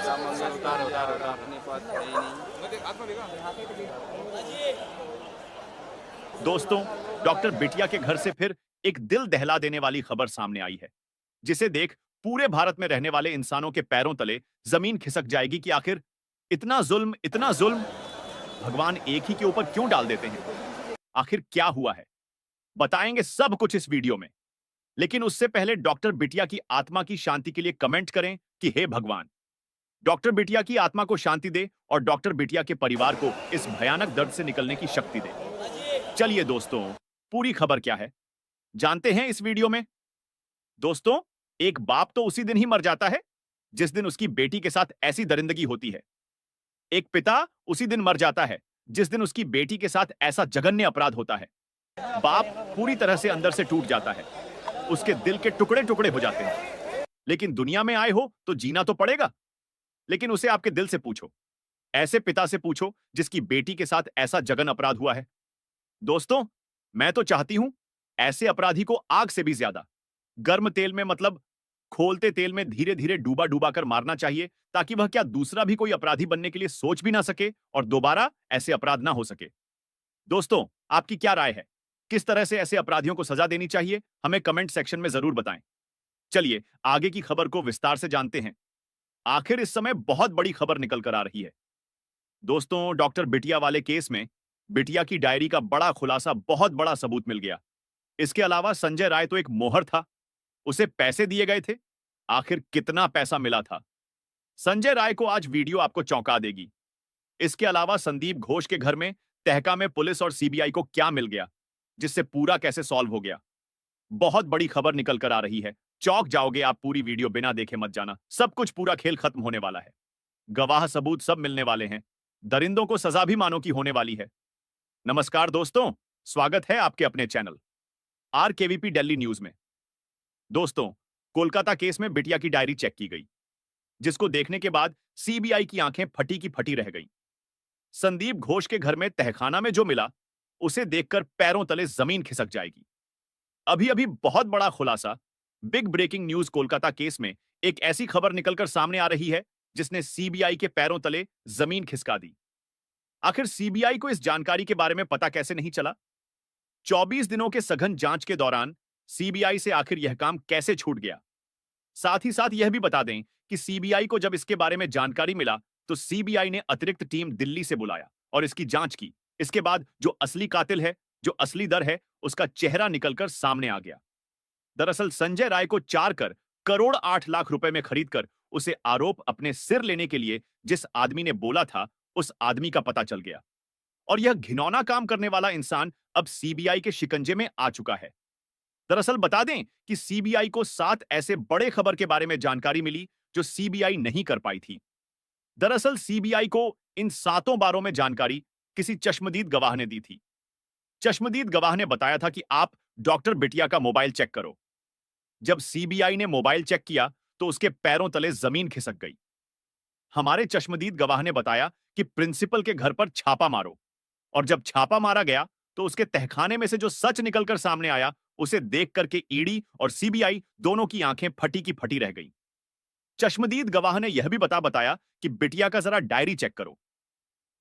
उतार उतार उतार अपने पास है ही नहीं। दोस्तों, डॉक्टर बिटिया के घर से फिर एक दिल दहला देने वाली खबर सामने आई है, जिसे देख पूरे भारत में रहने वाले इंसानों के पैरों तले जमीन खिसक जाएगी कि आखिर इतना जुल्म भगवान एक ही के ऊपर क्यों डाल देते हैं? आखिर क्या हुआ है? बताएंगे सब कुछ इस वीडियो में। लेकिन उससे पहले डॉक्टर बिटिया की आत्मा की शांति के लिए कमेंट करें कि हे भगवान, डॉक्टर बिटिया की आत्मा को शांति दे और डॉक्टर बिटिया के परिवार को इस भयानक दर्द से निकलने की शक्ति दे। चलिए दोस्तों, पूरी खबर क्या है जानते हैं इस वीडियो में। दोस्तों, एक बाप तो उसी दिन ही मर जाता है जिस दिन उसकी बेटी के साथ ऐसी दरिंदगी होती है। एक पिता उसी दिन मर जाता है जिस दिन उसकी बेटी के साथ ऐसा जघन्य अपराध होता है। बाप पूरी तरह से अंदर से टूट जाता है, उसके दिल के टुकड़े टुकड़े हो जाते हैं। लेकिन दुनिया में आए हो तो जीना तो पड़ेगा। लेकिन उसे आपके दिल से पूछो, ऐसे पिता से पूछो जिसकी बेटी के साथ ऐसा जघन्य अपराध हुआ है। दोस्तों, मैं तो चाहती हूं ऐसे अपराधी को आग से भी ज्यादा गर्म तेल में, मतलब खोलते तेल में धीरे धीरे डूबा डूबा कर मारना चाहिए, ताकि वह क्या दूसरा भी कोई अपराधी बनने के लिए सोच भी ना सके और दोबारा ऐसे अपराध ना हो सके। दोस्तों, आपकी क्या राय है? किस तरह से ऐसे अपराधियों को सजा देनी चाहिए? हमें कमेंट सेक्शन में जरूर बताएं। चलिए आगे की खबर को विस्तार से जानते हैं। आखिर इस समय बहुत बड़ी खबर निकल कर आ रही है। दोस्तों, डॉक्टर बिटिया वाले केस में बिटिया की डायरी का बड़ा खुलासा, बहुत बड़ा सबूत मिल गया। इसके अलावा संजय राय तो एक मोहर था, उसे पैसे दिए गए थे। आखिर कितना पैसा मिला था? संजय राय को आज वीडियो आपको चौंका देगी। इसके अलावा संदीप घोष के घर में तहका में पुलिस और सीबीआई को क्या मिल गया, जिससे पूरा कैसे सॉल्व हो गया। बहुत बड़ी खबर निकल कर आ रही है। चौंक जाओगे आप, पूरी वीडियो बिना देखे मत जाना। सब कुछ, पूरा खेल खत्म होने वाला है। गवाह सबूत सब मिलने वाले हैं। दरिंदों को सजा भी मानो की होने वाली है। नमस्कार दोस्तों, स्वागत है आपके अपने चैनल आरकेवीपी दिल्ली न्यूज में। दोस्तों, कोलकाता केस में बिटिया की डायरी चेक की गई, जिसको देखने के बाद सीबीआई की आंखें फटी की फटी रह गईं। संदीप घोष के घर में तहखाना में जो मिला, उसे देखकर पैरों तले जमीन खिसक जाएगी। अभी अभी बहुत बड़ा खुलासा, big breaking news Kolkata case में एक ऐसी खबर निकलकर सामने आ रही है जिसने सीबीआई के पैरों तले जमीन खिसका दी। आखिर सीबीआई को इस जानकारी के बारे में पता कैसे नहीं चला? 24 दिनों के सघन जांच के दौरान सीबीआई से आखिर यह काम कैसे छूट गया? साथ ही साथ यह भी बता दें कि सीबीआई को जब इसके बारे में जानकारी मिला, तो सीबीआई ने अतिरिक्त टीम दिल्ली से बुलाया और इसकी जांच की। इसके बाद जो असली कातिल है, जो असली दर है, उसका चेहरा निकलकर सामने आ गया। दरअसल संजय राय को 4 करोड़ 8 लाख रुपए में खरीदकर उसे आरोप अपने सिर लेने के लिए जिस आदमी ने बोला था, उस आदमी का पता चल गया। और यह घिनौना काम करने वाला इंसान अब सीबीआई के शिकंजे में आ चुका है। दरअसल बता दें कि सीबीआई को 7 ऐसे बड़े खबर के बारे में जानकारी मिली जो सीबीआई नहीं कर पाई थी। दरअसल सीबीआई को इन 7 बारों में जानकारी किसी चश्मदीद गवाह ने दी थी। चश्मदीद गवाह ने बताया था कि आप डॉक्टर बिटिया का मोबाइल चेक करो। जब सीबीआई ने मोबाइल चेक किया तो उसके पैरों तले जमीन खिसक गई। हमारे चश्मदीद गवाह ने बताया कि प्रिंसिपल के घर पर छापा मारो, और जब छापा मारा गया तो उसके तहखाने में से जो सच निकलकर सामने आया, उसे देख करके ईडी और सीबीआई दोनों की आंखें फटी की फटी रह गईं। चश्मदीद गवाह ने यह भी बताया कि बिटिया का जरा डायरी चेक करो।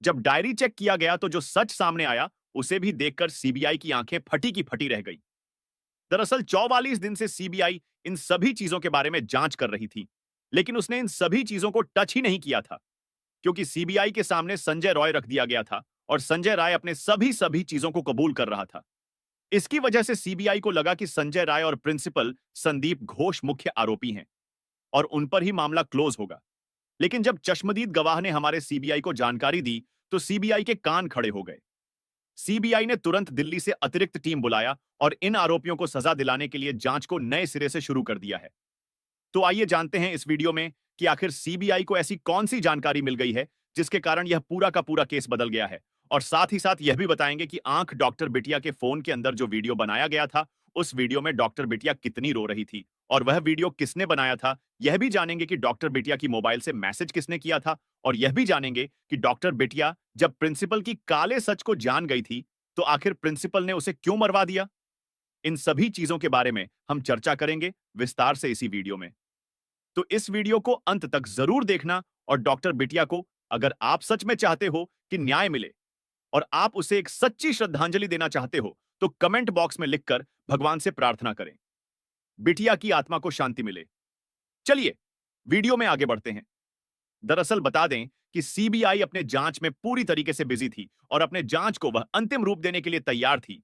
जब डायरी चेक किया गया तो जो सच सामने आया, उसे भी देखकर सीबीआई की आंखें फटी की फटी रह गई। दरअसल 44 दिन से सीबीआई इन सभी चीजों के बारे में जांच कर रही थी, लेकिन उसने इन सभी चीजों को टच ही नहीं किया था, क्योंकि सीबीआई के सामने संजय रॉय रख दिया गया था और संजय राय अपने सभी चीजों को कबूल कर रहा था। इसकी वजह से सीबीआई को लगा कि संजय राय और प्रिंसिपल संदीप घोष मुख्य आरोपी हैं और उन पर ही मामला क्लोज होगा। लेकिन जब चश्मदीद गवाह ने हमारे सीबीआई को जानकारी दी, तो सीबीआई के कान खड़े हो गए। सीबीआई ने तुरंत दिल्ली से अतिरिक्त टीम बुलाया और इन आरोपियों को सजा दिलाने के लिए जांच को नए सिरे से शुरू कर दिया है। तो आइए जानते हैं इस वीडियो में कि आखिर सीबीआई को ऐसी कौन सी जानकारी मिल गई है जिसके कारण यह पूरा का पूरा केस बदल गया है। और साथ ही साथ यह भी बताएंगे कि आंख डॉक्टर बिटिया के फोन के अंदर जो वीडियो बनाया गया था, उस वीडियो में डॉक्टर बिटिया कितनी रो रही थी और वह वीडियो किसने बनाया था। यह भी जानेंगे कि डॉक्टर बिटिया की मोबाइल से मैसेज किसने किया था, और यह भी जानेंगे कि डॉक्टर बिटिया जब प्रिंसिपल की काले सच को जान गई थी, तो आखिर प्रिंसिपल ने उसे क्यों मरवा दिया। इन सभी चीजों के बारे में हम चर्चा करेंगे विस्तार से इसी वीडियो में। तो इस वीडियो को अंत तक जरूर देखना और डॉक्टर बिटिया को, अगर आप सच में चाहते हो कि न्याय मिले और आप उसे एक सच्ची श्रद्धांजलि देना चाहते हो, तो कमेंट बॉक्स में लिखकर भगवान से प्रार्थना करें, बिटिया की आत्मा को शांति मिले। चलिए वीडियो में आगे बढ़ते हैं। दरअसल बता दें कि सीबीआई अपने जांच में पूरी तरीके से बिजी थी और अपने जांच को वह अंतिम रूप देने के लिए तैयार थी।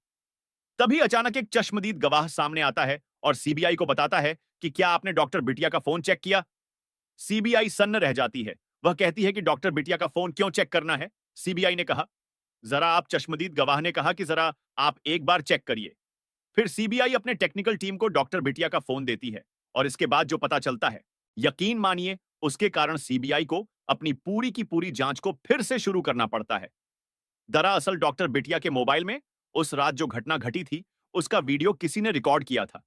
तभी अचानक एक चश्मदीद गवाह सामने आता है और सीबीआई को बताता है कि क्या आपने डॉक्टर बिटिया का फोन चेक किया। सीबीआई सन्न रह जाती है। वह कहती है कि डॉक्टर बिटिया का फोन क्यों चेक करना है। सीबीआई ने कहा, जरा आप, चश्मदीद गवाह ने कहा कि जरा आप एक बार चेक करिए। फिर सीबीआई अपने टेक्निकल टीम को डॉक्टर बिटिया का फोन देती है और इसके बाद जो पता चलता है, यकीन मानिए, उसके कारण सीबीआई को अपनी पूरी की पूरी जांच को फिर से शुरू करना पड़ता है। दरअसल डॉक्टर बिटिया के मोबाइल में उस रात जो घटना घटी थी, उसका वीडियो किसी ने रिकॉर्ड किया था।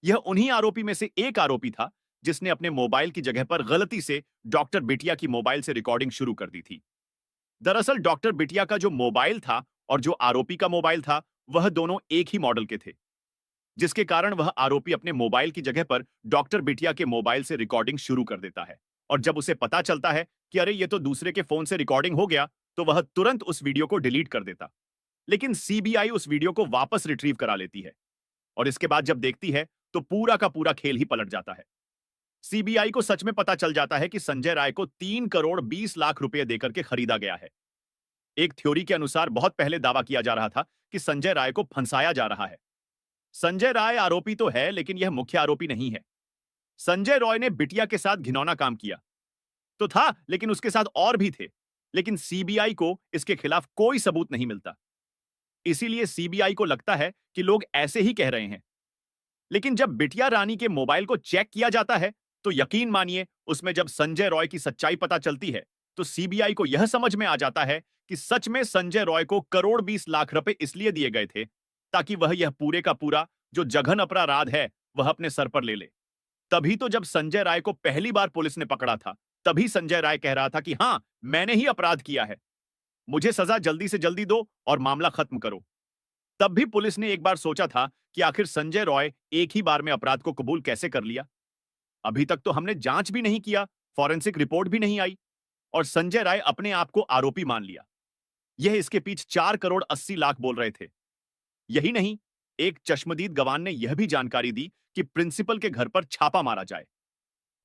यह उन्हीं आरोपी में से एक आरोपी था जिसने अपने मोबाइल की जगह पर गलती से डॉक्टर बिटिया की मोबाइल से रिकॉर्डिंग शुरू कर दी थी। दरअसल डॉक्टर बिटिया का जो मोबाइल था और जो आरोपी का मोबाइल था, वह दोनों एक ही मॉडल के थे, जिसके कारण वह आरोपी अपने मोबाइल की जगह पर डॉक्टर बिटिया के मोबाइल से रिकॉर्डिंग शुरू कर देता है। और जब उसे पता चलता है कि अरे ये तो दूसरे के फोन से रिकॉर्डिंग हो गया, तो वह तुरंत उस वीडियो को डिलीट कर देता। लेकिन सीबीआई उस वीडियो को वापस रिट्रीव करा लेती है और इसके बाद जब देखती है तो पूरा का पूरा खेल ही पलट जाता है। सीबीआई को सच में पता चल जाता है कि संजय राय को 3 करोड़ 20 लाख रुपए देकर के खरीदा गया है। एक थ्योरी के अनुसार बहुत पहले दावा किया जा रहा था कि संजय राय को फंसाया जा रहा है। संजय राय आरोपी तो है, लेकिन यह मुख्य आरोपी नहीं है। संजय रॉय ने बिटिया के साथ घिनौना काम किया तो था, लेकिन उसके साथ और भी थे। लेकिन सीबीआई को इसके खिलाफ कोई सबूत नहीं मिलता। इसीलिए सीबीआई को लगता है कि लोग ऐसे ही कह रहे हैं। लेकिन जब बिटिया रानी के मोबाइल को चेक किया जाता है, तो यकीन मानिए, उसमें जब संजय रॉय की सच्चाई पता चलती है, तो सीबीआई को यह समझ में आ जाता है कि सच में संजय रॉय को 1 करोड़ 20 लाख रुपए इसलिए दिए गए थे ताकि वह यह पूरे का पूरा जो जघन अपराध है, वह अपने सर पर ले ले। तभी तो जब संजय राय को पहली बार पुलिस ने पकड़ा था, तभी संजय राय कह रहा था कि हां, मैंने ही अपराध किया है, मुझे सजा जल्दी से जल्दी दो और मामला खत्म करो। तब भी पुलिस ने एक बार सोचा था कि आखिर संजय रॉय एक ही बार में अपराध को कबूल कैसे कर लिया। अभी तक तो हमने जांच भी नहीं किया, फॉरेंसिक रिपोर्ट भी नहीं आई और संजय राय अपने आप को आरोपी मान लिया। यह इसके पीछे 4 करोड़ 80 लाख बोल रहे थे। यही नहीं, एक चश्मदीद गवान ने यह भी जानकारी दी कि प्रिंसिपल के घर पर छापा मारा जाए।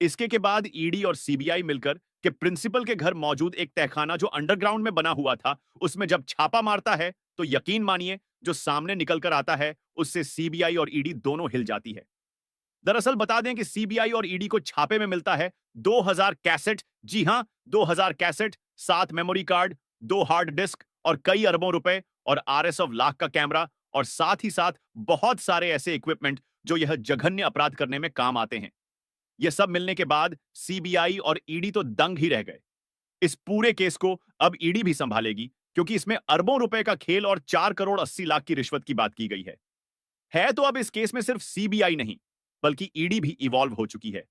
इसके के बाद ईडी और सीबीआई मिलकर के प्रिंसिपल के घर मौजूद एक तहखाना जो अंडरग्राउंड में बना हुआ था, उसमें जब छापा मारता है, तो यकीन मानिए, जो सामने निकल कर आता है उससे सीबीआई और ईडी दोनों हिल जाती है। दरअसल बता दें कि सीबीआई और ईडी को छापे में मिलता है 2000 कैसेट, जी हां, 2000 cassette, 7 memory card, 2 hard disk और कई अरबों रुपए और आरएस ऑफ लाख का कैमरा और साथ ही साथ बहुत सारे ऐसे इक्विपमेंट जो यह जघन्य अपराध करने में काम आते हैं। यह सब मिलने के बाद सीबीआई और ईडी तो दंग ही रह गए। इस पूरे केस को अब ईडी भी संभालेगी, क्योंकि इसमें अरबों रुपए का खेल और 4 करोड़ 80 लाख की रिश्वत की बात की गई है। तो अब इस केस में सिर्फ सीबीआई नहीं, बल्कि ईडी भी इवॉल्व हो चुकी है।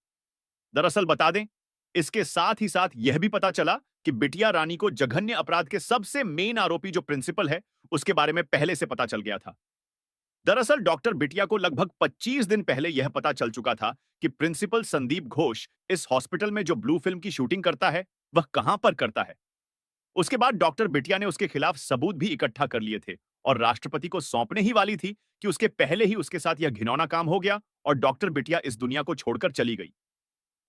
दरअसल बता दें, इसके साथ ही साथ यह भी पता चला कि बिटिया रानी को जघन्य अपराध के सबसे मेन आरोपी जो प्रिंसिपल है, उसके बारे में पहले से पता चल गया था। दरअसल डॉक्टर बिटिया को लगभग 25 दिन पहले यह पता चल चुका था कि प्रिंसिपल संदीप घोष इस हॉस्पिटल में जो ब्लू फिल्म की शूटिंग करता है, वह कहां पर करता है। उसके बाद डॉक्टर बिटिया ने उसके खिलाफ सबूत भी इकट्ठा कर लिए थे और राष्ट्रपति को सौंपने ही वाली थी कि उसके पहले ही उसके साथ यह घिनौना काम हो गया और डॉक्टर बिटिया इस दुनिया को छोड़कर चली गई।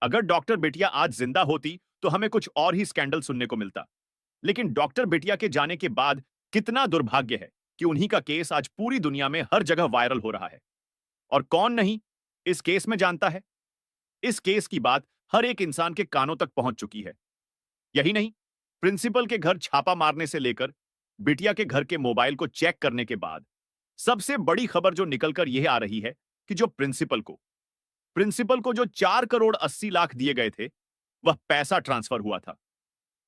अगर डॉक्टर बिटिया आज जिंदा होती तो हमें कुछ और ही स्कैंडल सुनने को मिलता। लेकिन डॉक्टर बिटिया के जाने के बाद कितना दुर्भाग्य है कि उन्हीं का केस आज पूरी दुनिया में हर जगह वायरल हो रहा है। और कौन नहीं इस केस में जानता है। इस केस की बात हर एक इंसान के कानों तक पहुंच चुकी है। यही नहीं, प्रिंसिपल के घर छापा मारने से लेकर बिटिया के घर के मोबाइल को चेक करने के बाद सबसे बड़ी खबर जो निकलकर यह आ रही है कि जो प्रिंसिपल को जो 4 करोड़ 80 लाख दिए गए थे, वह पैसा ट्रांसफर हुआ था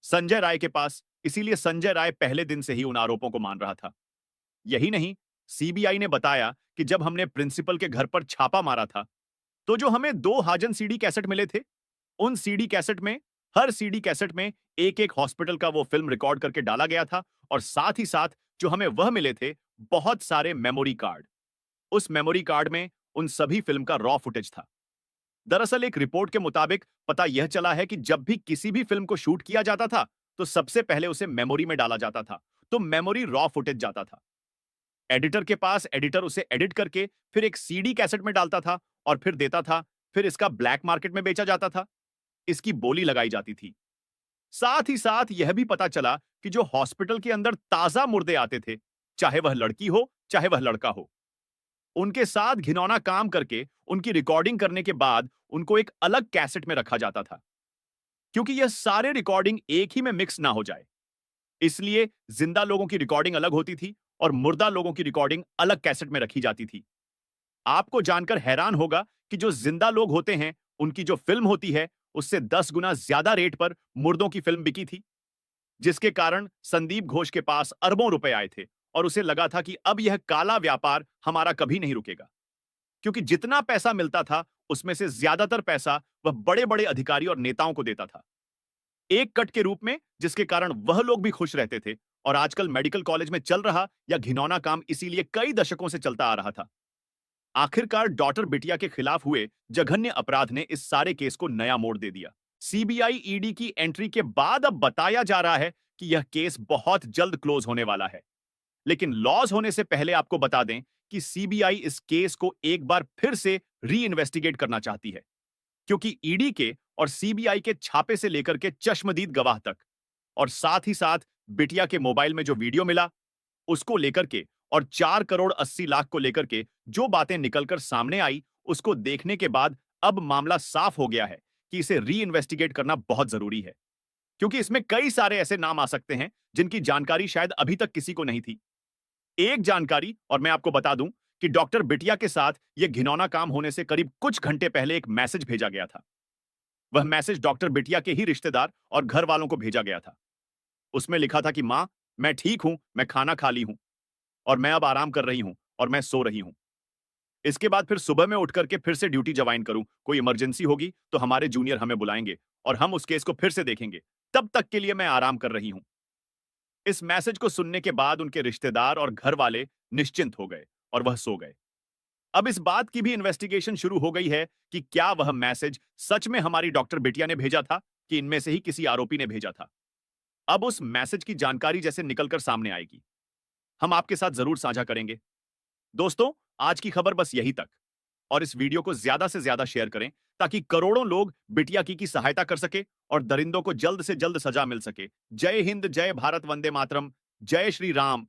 संजय राय के पास। इसीलिए संजय राय पहले दिन से ही उन आरोपों को मान रहा था। यही नहीं, सीबीआई ने बताया कि जब हमने प्रिंसिपल के घर पर छापा मारा था, तो जो हमें 2 हाजन सीडी कैसेट मिले थे, उन सीडी कैसेट में, हर सीडी कैसेट में एक एक हॉस्पिटल का वो फिल्म रिकॉर्ड करके डाला गया था और साथ ही साथ जो हमें वह मिले थे बहुत सारे मेमोरी कार्ड। उस मेमोरी कार्ड में उन सभी फिल्म का रॉ फुटेज था। दरअसल एक रिपोर्ट के मुताबिक पता यह चला है कि जब भी किसी भी फिल्म को शूट किया जाता था तो सबसे पहले उसे मेमोरी में डाला जाता था। तो मेमोरी रॉ फुटेज जाता था एडिटर के पास, एडिटर उसे एडिट करके फिर एक सीडी कैसेट में डालता था और फिर देता था। फिर इसका ब्लैक मार्केट में बेचा जाता था, इसकी बोली लगाई जाती थी। साथ ही साथ यह भी पता चला कि जो हॉस्पिटल के अंदर ताजा मुर्दे आते थे, चाहे वह लड़की हो चाहे वह लड़का हो, उनके साथ घिनौना काम करके उनकी रिकॉर्डिंग करने के बाद उनको एक अलग कैसेट में रखा जाता था, क्योंकि यह सारे रिकॉर्डिंग एक ही में मिक्स ना हो जाए। इसलिए जिंदा लोगों की रिकॉर्डिंग अलग होती थी और मुर्दा लोगों की रिकॉर्डिंग अलग कैसेट में रखी जाती थी। आपको जानकर हैरान होगा कि जो जिंदा लोग होते हैं उनकी जो फिल्म होती है उससे 10 गुना ज्यादा रेट पर मुर्दों की फिल्म बिकी थी, जिसके कारण संदीप घोष के पास अरबों रुपए आए थे और उसे लगा था कि अब यह काला व्यापार हमारा कभी नहीं रुकेगा, क्योंकि जितना पैसा मिलता था उसमें से ज्यादातर पैसा वह बड़े बड़े अधिकारी और नेताओं को देता था, एक कट के रूप में, जिसके कारण वह लोग भी खुश रहते थे। और आजकल मेडिकल कॉलेज में चल रहा यह घिनौना काम इसीलिए कई दशकों से चलता आ रहा था। आखिरकार डॉक्टर बिटिया के खिलाफ हुए जघन्य अपराध ने इस सारे केस को नया मोड़ दे दिया। सीबीआई ईडी की एंट्री के बाद अब बताया जा रहा है कि यह केस बहुत जल्द क्लोज होने वाला है। लेकिन लॉज होने से पहले आपको बता दें कि सीबीआई इस केस को एक बार फिर से री इन्वेस्टिगेट करना चाहती है, क्योंकि ईडी के और सीबीआई के छापे से लेकर के चश्मदीद गवाह तक, और साथ ही साथ बिटिया के मोबाइल में जो वीडियो मिला उसको लेकर के, और 4 करोड़ 80 लाख को लेकर के जो बातें निकलकर सामने आई, उसको देखने के बाद अब मामला साफ हो गया है कि इसे री इन्वेस्टिगेट करना बहुत जरूरी है, क्योंकि इसमें कई सारे ऐसे नाम आ सकते हैं जिनकी जानकारी शायद अभी तक किसी को नहीं थी। एक जानकारी और मैं आपको बता दूं कि डॉक्टर बिटिया के साथ यह घिनौना काम होने से करीब कुछ घंटे पहले एक मैसेज भेजा गया था। वह मैसेज डॉक्टर बिटिया के ही रिश्तेदार और घर वालों को भेजा गया था। उसमें लिखा था कि मां, मैं ठीक हूं, मैं खाना खा ली हूं और मैं अब आराम कर रही हूं और मैं सो रही हूं। इसके बाद फिर सुबह में उठ करके फिर से ड्यूटी ज्वाइन करूं, कोई इमरजेंसी होगी तो हमारे जूनियर हमें बुलाएंगे और हम उस केस को फिर से देखेंगे, तब तक के लिए मैं आराम कर रही हूं। इस मैसेज को सुनने के बाद उनके रिश्तेदार और घर वाले निश्चिंत हो गए और वह सो गए। अब इस बात की भी इन्वेस्टिगेशन शुरू हो गई है कि क्या वह मैसेज सच में हमारी डॉक्टर बिटिया ने भेजा था कि इनमें से ही किसी आरोपी ने भेजा था। अब उस मैसेज की जानकारी जैसे निकलकर सामने आएगी, हम आपके साथ जरूर साझा करेंगे। दोस्तों, आज की खबर बस यही तक, और इस वीडियो को ज्यादा से ज्यादा शेयर करें ताकि करोड़ों लोग बिटिया की सहायता कर सके और दरिंदों को जल्द से जल्द सजा मिल सके। जय हिंद, जय भारत, वंदे मातरम, जय श्री राम,